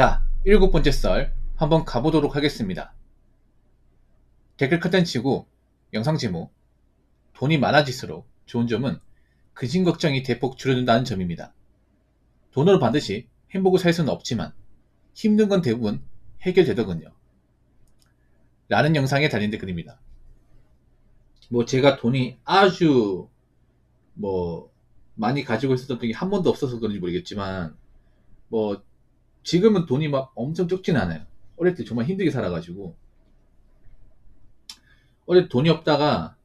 자, 7번째 썰 한번 가보도록 하겠습니다. 댓글 컨텐츠고 영상 제목 돈이 많아질수록 좋은 점은 근심 걱정이 대폭 줄어든다는 점입니다. 돈으로 반드시 행복을 살 수는 없지만 힘든 건 대부분 해결되더군요. 라는 영상에 달린 댓글입니다. 제가 돈이 아주 많이 가지고 있었던 적이 한 번도 없어서 그런지 모르겠지만 지금은 돈이 막 엄청 적진 않아요. 어릴 때 정말 힘들게 살아가지고 어릴 때 돈이 없다가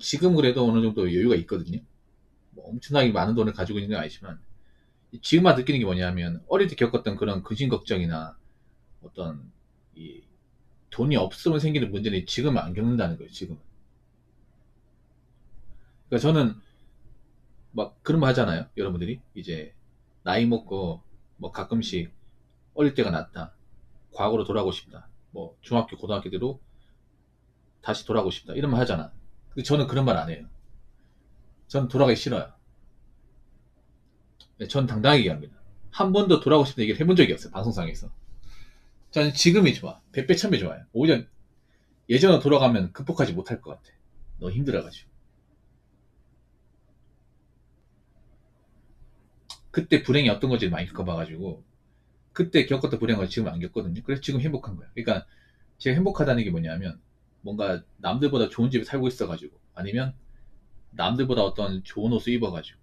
지금 그래도 어느 정도 여유가 있거든요. 엄청나게 많은 돈을 가지고 있는 건 아니지만 지금만 느끼는 게 뭐냐면 어릴 때 겪었던 그런 근심 걱정이나 어떤 이 돈이 없으면 생기는 문제는 지금은 안 겪는다는 거예요. 지금은. 그러니까 저는 막 그런 거 하잖아요. 여러분들이 이제 나이 먹고 가끔씩 어릴 때가 낫다. 과거로 돌아가고 싶다. 중학교 고등학교 때로 다시 돌아가고 싶다. 이런 말 하잖아. 근데 저는 그런 말 안 해요. 저는 돌아가기 싫어요. 전 당당하게 얘기합니다. 한 번도 돌아가고 싶은 얘기를 해본 적이 없어요. 방송상에서. 저는 지금이 좋아. 100배 1000배 좋아요. 오히려 예전으로 돌아가면 극복하지 못할 것 같아. 너무 힘들어가지고. 그때 불행이 어떤 건지 많이 겪어봐가지고 그때 겪었던 불행을 지금 안 겪거든요. 그래서 지금 행복한 거예요. 그러니까 제가 행복하다는 게 뭐냐면 뭔가 남들보다 좋은 집에 살고 있어가지고 아니면 남들보다 어떤 좋은 옷을 입어가지고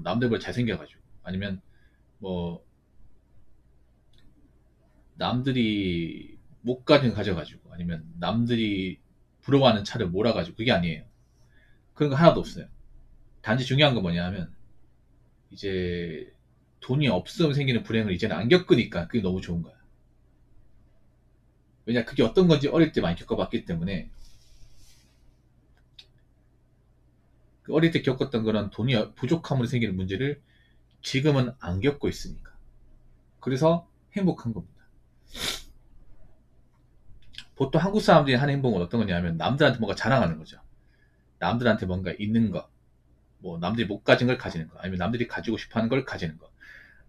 남들보다 잘생겨가지고 아니면 남들이 못 가진 거 가져가지고 아니면 남들이 부러워하는 차를 몰아가지고 그게 아니에요. 그런 거 하나도 없어요. 단지 중요한 건 뭐냐면 이제 돈이 없으면 생기는 불행을 이제는 안 겪으니까 그게 너무 좋은 거야. 왜냐 그게 어떤 건지 어릴 때 많이 겪어봤기 때문에 그 어릴 때 겪었던 그런 돈이 부족함으로 생기는 문제를 지금은 안 겪고 있으니까. 그래서 행복한 겁니다. 보통 한국 사람들이 하는 행복은 어떤 거냐면 남들한테 뭔가 자랑하는 거죠. 남들한테 뭔가 있는 거, 남들이 못 가진 걸 가지는 거, 아니면 남들이 가지고 싶어 하는 걸 가지는 거,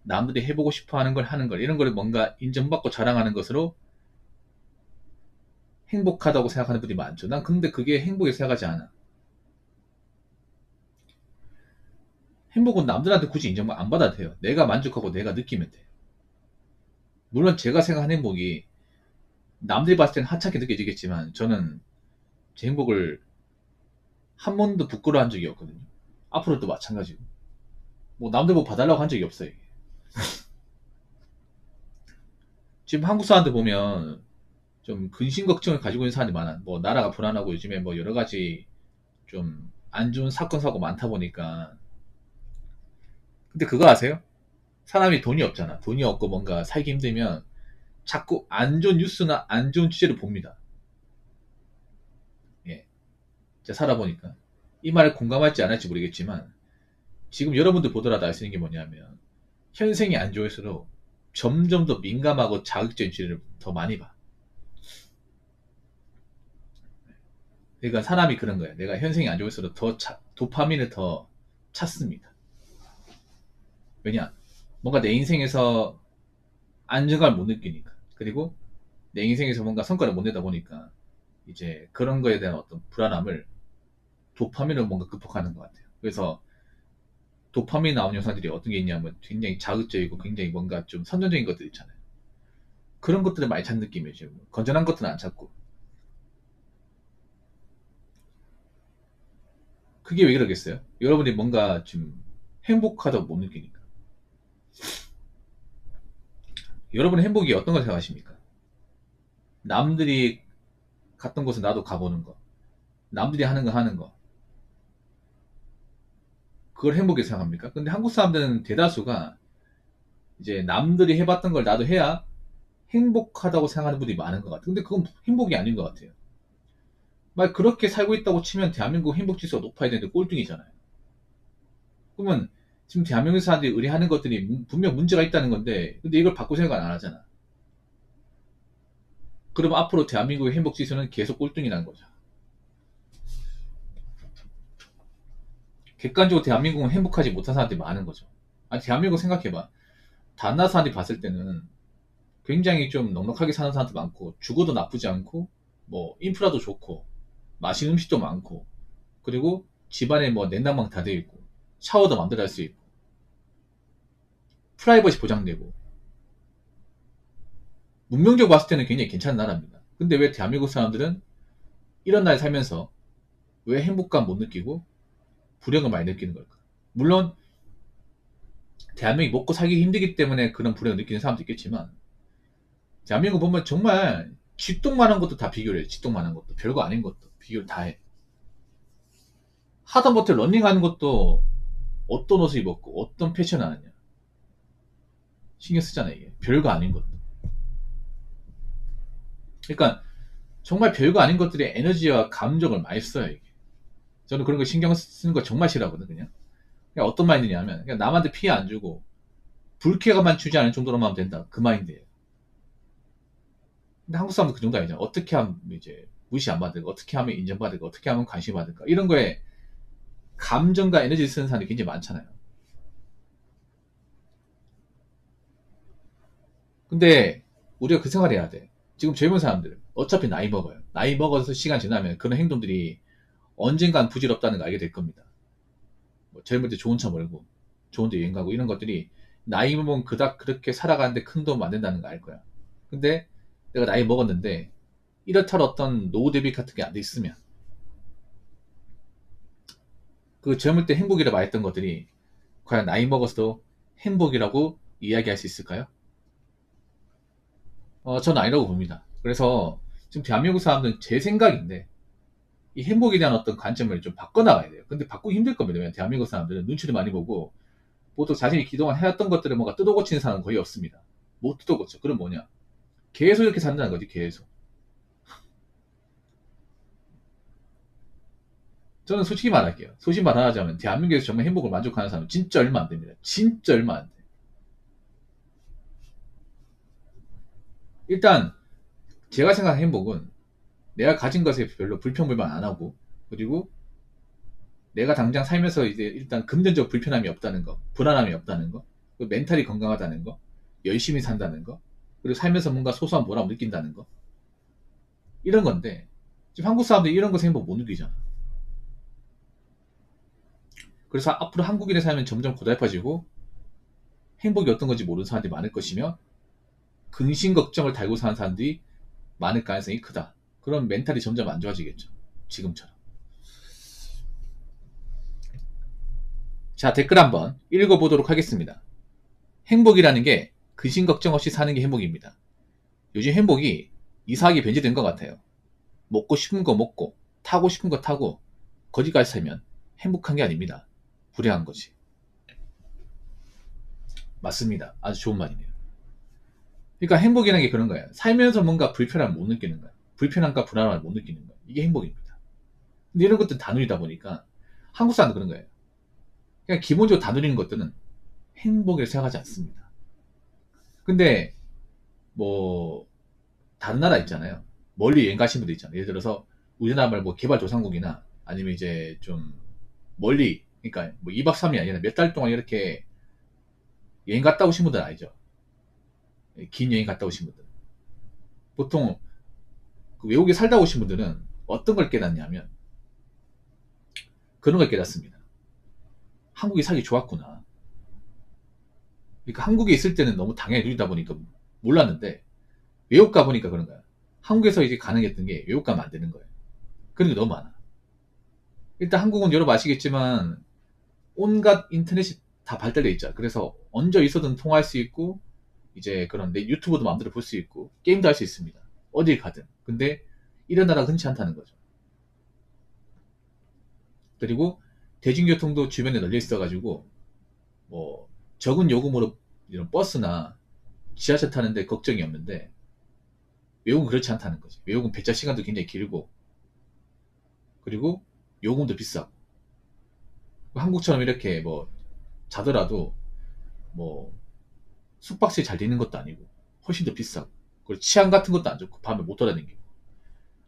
남들이 해보고 싶어 하는 걸 하는 걸, 이런 걸 뭔가 인정받고 자랑하는 것으로 행복하다고 생각하는 분들이 많죠. 난 근데 그게 행복이 생각하지 않아. 행복은 남들한테 굳이 인정 안 받아도 돼요. 내가 만족하고 내가 느끼면 돼. 물론 제가 생각하는 행복이 남들이 봤을 때는 하찮게 느껴지겠지만 저는 제 행복을 한 번도 부끄러워한 적이 없거든요. 앞으로도 마찬가지고. 남들 뭐 봐달라고 한 적이 없어요. 이게. 지금 한국 사람들 보면 좀 근심 걱정을 가지고 있는 사람이 많아. 나라가 불안하고 요즘에 여러 가지 좀 안 좋은 사건 사고 많다 보니까. 근데 그거 아세요? 사람이 돈이 없잖아. 돈이 없고 뭔가 살기 힘들면 자꾸 안 좋은 뉴스나 안 좋은 주제를 봅니다. 예. 제가 살아보니까. 이 말에 공감할지 안 할지 모르겠지만 지금 여러분들 보더라도 알 수 있는 게 뭐냐면 현생이 안 좋을수록 점점 더 민감하고 자극적인 주제를 더 많이 봐. 그러니까 사람이 그런 거예요. 내가 현생이 안 좋을수록 도파민을 더 찾습니다. 왜냐? 뭔가 내 인생에서 안정감을 못 느끼니까. 그리고 내 인생에서 뭔가 성과를 못 내다 보니까 이제 그런 거에 대한 어떤 불안함을 도파민으로 뭔가 극복하는 것 같아요. 그래서 도파민 나오는 영상들이 어떤 게 있냐면 굉장히 자극적이고 굉장히 뭔가 좀 선정적인 것들 있잖아요. 그런 것들을 많이 찾는 느낌이죠. 건전한 것들은 안 찾고. 그게 왜 그러겠어요? 여러분이 뭔가 좀 행복하다고 못 느끼니까. 여러분의 행복이 어떤 걸 생각하십니까? 남들이 갔던 곳에 나도 가보는 거. 남들이 하는 거 하는 거. 그걸 행복이 생각합니까? 근데 한국 사람들은 대다수가 이제 남들이 해봤던 걸 나도 해야 행복하다고 생각하는 분들이 많은 것 같아요. 근데 그건 행복이 아닌 것 같아요. 막 그렇게 살고 있다고 치면 대한민국 행복 지수가 높아야 되는데 꼴등이잖아요. 그러면 지금 대한민국 사람들이 의뢰하는 것들이 분명 문제가 있다는 건데 근데 이걸 바꿀 생각 안 하잖아. 그럼 앞으로 대한민국의 행복 지수는 계속 꼴등이라는 거죠. 객관적으로 대한민국은 행복하지 못한 사람들이 많은 거죠. 아니 대한민국 생각해봐. 다른 나라 사람들이 봤을 때는 굉장히 좀 넉넉하게 사는 사람도 많고, 주거도 나쁘지 않고, 뭐 인프라도 좋고, 맛있는 음식도 많고, 그리고 집안에 뭐 냉난방 다 돼 있고, 샤워도 마음대로 할 수 있고, 프라이버시 보장되고, 문명적으로 봤을 때는 굉장히 괜찮은 나라입니다. 근데 왜 대한민국 사람들은 이런 나라에 살면서 왜 행복감 못 느끼고 불행을 많이 느끼는 걸까? 물론 대한민국이 먹고 살기 힘들기 때문에 그런 불행을 느끼는 사람도 있겠지만, 대한민국 보면 정말 쥐똥만한 것도 다 비교를 해. 쥐똥만한 것도 별거 아닌 것도 비교를 다 해. 하다못해 런닝하는 것도 어떤 옷을 입었고 어떤 패션을 하느냐 신경 쓰잖아. 이게 별거 아닌 것도. 그러니까 정말 별거 아닌 것들이 에너지와 감정을 많이 써요. 이게. 저는 그런 거 신경 쓰는 거 정말 싫어하거든. 그냥 어떤 마인드냐면 그냥 남한테 피해 안 주고 불쾌감만 주지 않을 정도로만 하면 된다. 그 마인드예요. 근데 한국 사람도 그 정도 아니잖아. 어떻게 하면 이제 무시 안 받을까, 어떻게 하면 인정받을까, 어떻게 하면 관심 받을까, 이런 거에 감정과 에너지를 쓰는 사람들이 굉장히 많잖아요. 근데 우리가 그 생활 해야 돼. 지금 젊은 사람들 어차피 나이 먹어요. 나이 먹어서 시간 지나면 그런 행동들이 언젠간 부질없다는 걸 알게 될 겁니다. 뭐 젊을 때 좋은 차 몰고 좋은 데 여행 가고 이런 것들이 나이 먹으면 그닥 그렇게 살아가는데 큰 도움 안 된다는 거 알 거야. 근데 내가 나이 먹었는데 이렇다 어떤 노후 대비 같은 게 안 돼 있으면 그 젊을 때 행복이라 말했던 것들이 과연 나이 먹어서도 행복이라고 이야기할 수 있을까요? 저는 아니라고 봅니다. 그래서 지금 대한민국 사람들은 제 생각인데 이 행복에 대한 어떤 관점을 좀 바꿔나가야 돼요. 근데 바꾸기 힘들 겁니다. 왜냐면 대한민국 사람들은 눈치를 많이 보고 보통 자신이 그동안 해왔던 것들을 뭔가 뜯어고치는 사람은 거의 없습니다. 못 뜯어고쳐. 그럼 뭐냐? 계속 이렇게 산다는 거지, 계속. 저는 솔직히 말할게요. 솔직히 말하자면 대한민국에서 정말 행복을 만족하는 사람은 진짜 얼마 안 됩니다. 진짜 얼마 안 돼. 일단 제가 생각하는 행복은 내가 가진 것에 별로 불평불만 안 하고, 그리고 내가 당장 살면서 이제 일단 금전적 불편함이 없다는 거, 불안함이 없다는 거, 그리고 멘탈이 건강하다는 거, 열심히 산다는 거, 그리고 살면서 뭔가 소소한 보람을 느낀다는 거, 이런 건데 지금 한국 사람들이 이런 거 행복 못 느끼잖아. 그래서 앞으로 한국인의 삶은 점점 고달파지고 행복이 어떤 건지 모르는 사람들이 많을 것이며 근심 걱정을 달고 사는 사람들이 많을 가능성이 크다. 그런 멘탈이 점점 안 좋아지겠죠. 지금처럼. 자, 댓글 한번 읽어보도록 하겠습니다. 행복이라는 게 근심 걱정 없이 사는 게 행복입니다. 요즘 행복이 이상하게 변질된 것 같아요. 먹고 싶은 거 먹고 타고 싶은 거 타고 거기까지 살면 행복한 게 아닙니다. 불행한 거지. 맞습니다. 아주 좋은 말이네요. 그러니까 행복이라는 게 그런 거예요. 살면서 뭔가 불편함을 못 느끼는 거예요. 불편함과 불안함을 못 느끼는 거예요. 이게 행복입니다. 근데 이런 것들 다 누리다 보니까 한국 사람도 그런 거예요. 그냥 기본적으로 다 누리는 것들은 행복이라고 생각하지 않습니다. 근데 뭐 다른 나라 있잖아요. 멀리 여행 가신 분들 있잖아요. 예를 들어서 우리나라 말고 개발도상국이나 아니면 이제 좀 멀리, 그러니까 뭐 2박 3일 아니라 몇 달 동안 이렇게 여행 갔다 오신 분들 알죠? 긴 여행 갔다 오신 분들. 보통 그 외국에 살다 오신 분들은 어떤 걸 깨닫냐면 그런 걸 깨닫습니다. 한국이 살기 좋았구나. 그러니까 한국에 있을 때는 너무 당연히 누리다 보니까 몰랐는데 외국 가보니까 그런 거야. 한국에서 이제 가능했던 게 외국 가면 안 되는 거예요. 그런 게 너무 많아. 일단 한국은 여러분 아시겠지만 온갖 인터넷이 다 발달돼 있죠. 그래서 언제 있어든 통화할 수 있고 이제 그런 내 유튜브도 마음대로 볼 수 있고 게임도 할 수 있습니다. 어딜 가든. 근데 이런 나라가 흔치 않다는 거죠. 그리고 대중교통도 주변에 널려 있어가지고 뭐 적은 요금으로 이런 버스나 지하철 타는데 걱정이 없는데 외국은 그렇지 않다는 거지. 외국은 배차 시간도 굉장히 길고 그리고 요금도 비싸고 한국처럼 이렇게 뭐 자더라도 뭐 숙박시 잘 되는 것도 아니고 훨씬 더 비싸고 그리고 치안 같은 것도 안 좋고 밤에 못 돌아다니고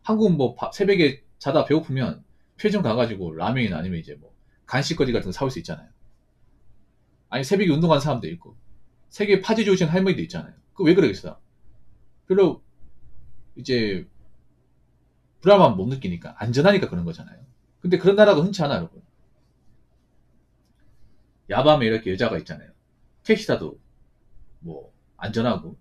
한국은 뭐 새벽에 자다 배고프면 편의점 가가지고 라면이나 아니면 이제 뭐 간식거리 같은 거 사올 수 있잖아요. 아니 새벽에 운동하는 사람도 있고 세계 파지 좋으신 할머니도 있잖아요. 그 왜 그러겠어? 별로 이제 불안함 못 느끼니까 안전하니까 그런 거잖아요. 근데 그런 나라가 흔치 않아 여러분. 야밤에 이렇게 여자가 있잖아요. 택시 타도 뭐 안전하고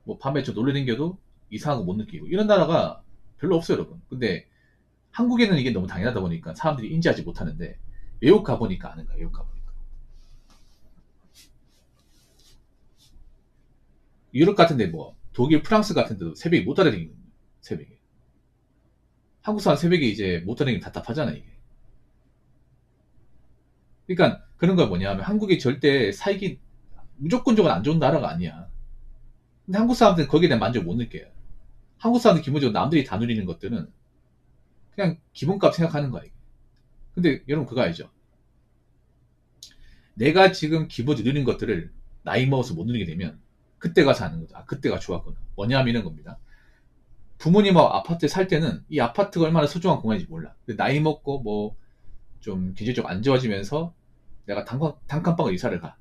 뭐 밤에 좀 놀러 댕겨도 이상한 거 못 느끼고 이런 나라가 별로 없어요 여러분. 근데 한국에는 이게 너무 당연하다 보니까 사람들이 인지하지 못하는데 외국 가보니까 아는 거야. 외국 가보니까 유럽 같은데 뭐 독일 프랑스 같은 데도 새벽에 못 따라다니거든요. 새벽에 한국 사람 새벽에 이제 못 따라다니면 답답하잖아 이게. 그러니까 그런 거 뭐냐 하면 한국이 절대 살기 무조건적으로 안 좋은 나라가 아니야. 근데 한국 사람들은 거기에 대한 만족을 못 느껴요. 한국 사람들 기본적으로 남들이 다 누리는 것들은 그냥 기본값 생각하는 거야. 이게. 근데 여러분 그거 알죠? 내가 지금 기본적으로 누리는 것들을 나이 먹어서 못 누리게 되면 그때 가서 아는 거죠. 아, 그때가 좋았구나. 뭐냐면 이런 겁니다. 부모님하고 아파트에 살 때는 이 아파트가 얼마나 소중한 공간인지 몰라. 근데 나이 먹고 뭐 좀 경제적으로 안 좋아지면서 내가 단칸방을 이사를 가.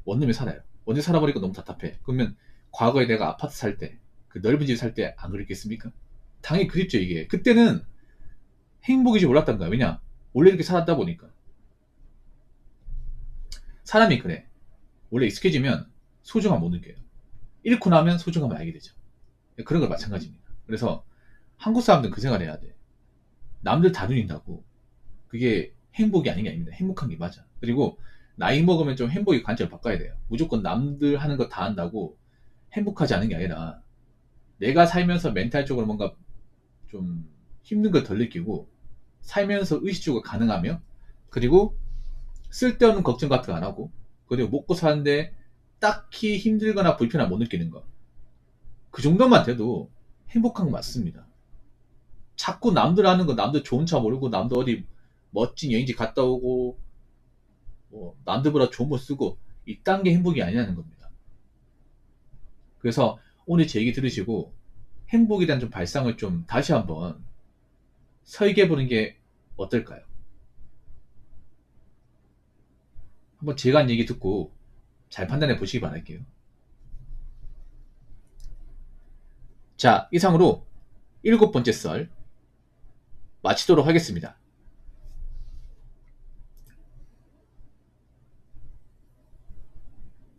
원룸에 살아요. 원룸에 살아버리니까 너무 답답해. 그러면 과거에 내가 아파트 살 때, 그 넓은 집 살 때 안 그랬겠습니까? 당연히 그립죠, 이게. 그때는 행복이지 몰랐던 거야. 왜냐? 원래 이렇게 살았다 보니까. 사람이 그래. 원래 익숙해지면 소중함 못 느껴요. 잃고 나면 소중함을 알게 되죠. 그런 걸 마찬가지입니다. 그래서 한국 사람들은 그 생각을 해야 돼. 남들 다 누린다고. 그게 행복이 아닌 게 아닙니다. 행복한 게 맞아. 그리고 나이 먹으면 좀 행복의 관점을 바꿔야 돼요. 무조건 남들 하는 거 다 한다고 행복하지 않은 게 아니라 내가 살면서 멘탈적으로 뭔가 좀 힘든 걸 덜 느끼고 살면서 의식적으로 가능하며 그리고 쓸데없는 걱정 같은 거 안 하고 그리고 먹고 사는데 딱히 힘들거나 불편함 못 느끼는 거. 그 정도만 돼도 행복한 거 맞습니다. 자꾸 남들 하는 거 남들 좋은 차 모르고 남들 어디 멋진 여행지 갔다 오고 뭐 남들보다 좋은 거 쓰고 이딴 게 행복이 아니라는 겁니다. 그래서 오늘 제 얘기 들으시고 행복에 대한 좀 발상을 좀 다시 한번 설계해 보는 게 어떨까요? 한번 제가 한 얘기 듣고 잘 판단해 보시기 바랄게요. 자, 이상으로 7번째 썰 마치도록 하겠습니다.